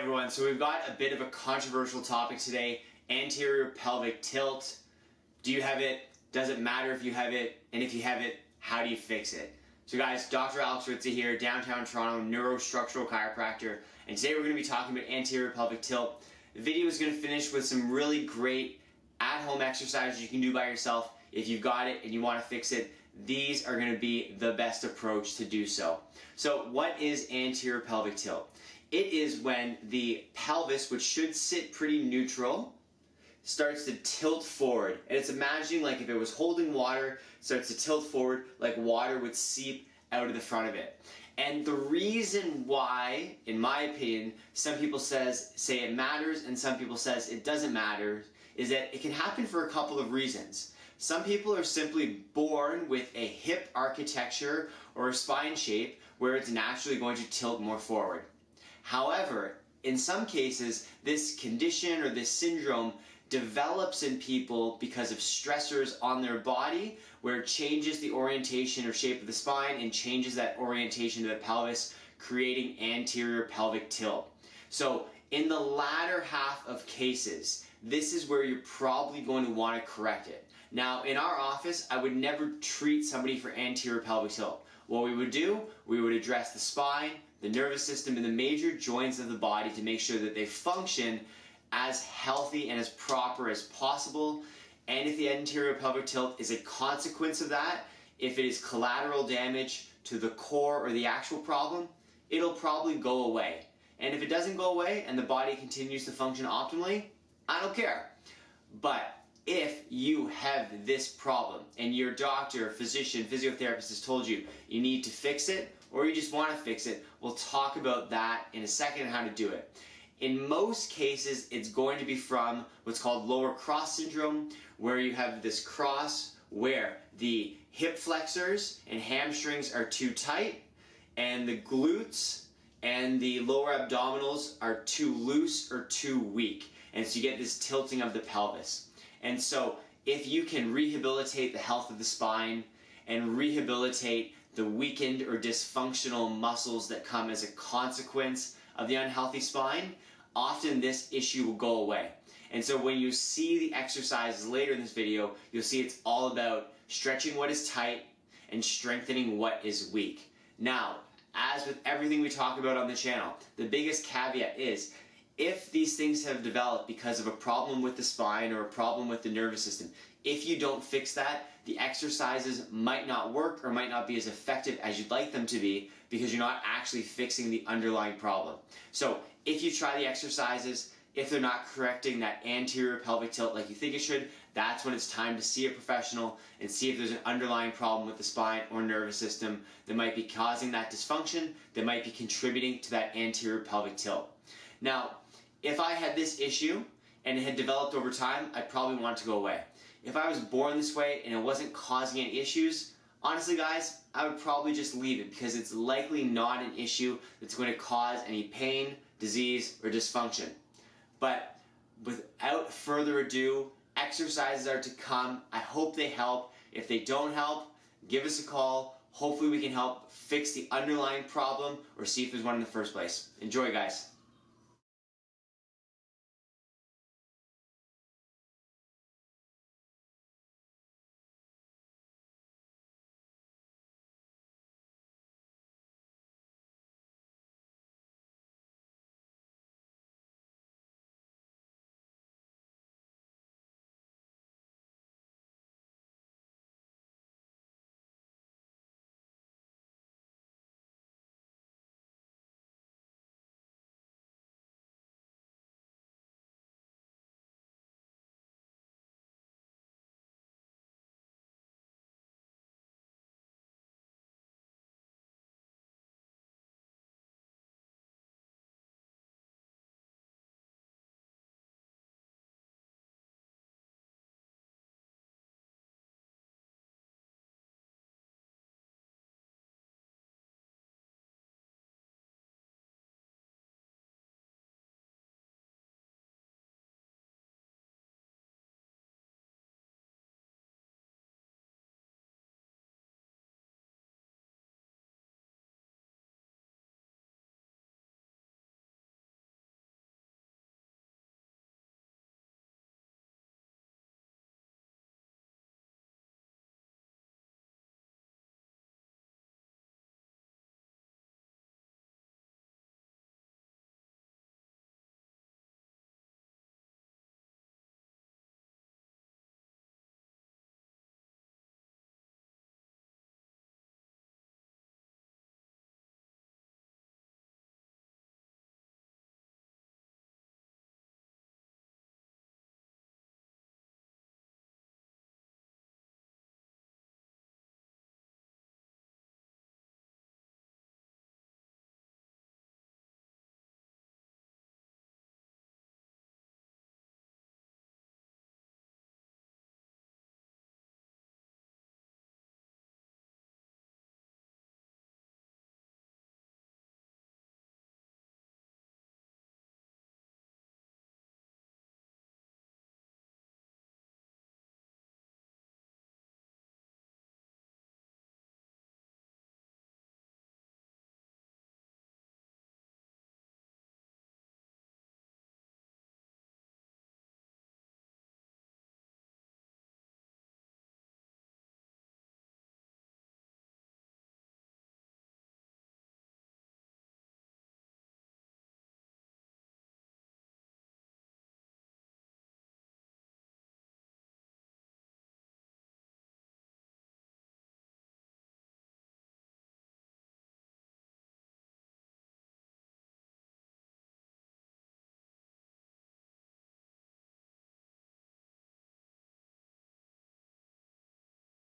everyone, so we've got a bit of a controversial topic today, anterior pelvic tilt. Do you have it? Does it matter if you have it? And if you have it, how do you fix it? So guys, Dr. Alex Ritza here, downtown Toronto, neurostructural chiropractor, and today we're going to be talking about anterior pelvic tilt. The video is going to finish with some really great at-home exercises you can do by yourself. If you've got it and you want to fix it, these are going to be the best approach to do so. So what is anterior pelvic tilt? It is when the pelvis, which should sit pretty neutral, starts to tilt forward. And it's imagining like if it was holding water, starts to tilt forward like water would seep out of the front of it. And the reason why, in my opinion, some people say it matters and some people says it doesn't matter is that it can happen for a couple of reasons. Some people are simply born with a hip architecture or a spine shape where it's naturally going to tilt more forward. However, in some cases, this condition or this syndrome develops in people because of stressors on their body where it changes the orientation or shape of the spine and changes that orientation to the pelvis, creating anterior pelvic tilt. So in the latter half of cases, this is where you're probably going to want to correct it. Now, in our office, I would never treat somebody for anterior pelvic tilt. What we would do, we would address the spine, the nervous system, and the major joints of the body to make sure that they function as healthy and as proper as possible. And if the anterior pelvic tilt is a consequence of that, if it is collateral damage to the core or the actual problem, it'll probably go away. And if it doesn't go away and the body continues to function optimally, I don't care. But if you have this problem and your doctor, physician, physiotherapist has told you you need to fix it or you just want to fix it, we'll talk about that in a second and how to do it. In most cases, it's going to be from what's called lower cross syndrome, where you have this cross where the hip flexors and hamstrings are too tight and the glutes and the lower abdominals are too loose or too weak. And so you get this tilting of the pelvis. And so if you can rehabilitate the health of the spine and rehabilitate the weakened or dysfunctional muscles that come as a consequence of the unhealthy spine, often this issue will go away. And so when you see the exercises later in this video, you'll see it's all about stretching what is tight and strengthening what is weak. Now, as with everything we talk about on the channel, the biggest caveat is if these things have developed because of a problem with the spine or a problem with the nervous system, if you don't fix that, the exercises might not work or might not be as effective as you'd like them to be because you're not actually fixing the underlying problem. So if you try the exercises, if they're not correcting that anterior pelvic tilt like you think it should, that's when it's time to see a professional and see if there's an underlying problem with the spine or nervous system that might be causing that dysfunction, that might be contributing to that anterior pelvic tilt. Now, if I had this issue and it had developed over time, I'd probably want it to go away. If I was born this way and it wasn't causing any issues, honestly guys, I would probably just leave it because it's likely not an issue that's going to cause any pain, disease, or dysfunction. But without further ado, exercises are to come. I hope they help. If they don't help, give us a call. Hopefully we can help fix the underlying problem or see if there's one in the first place. Enjoy, guys.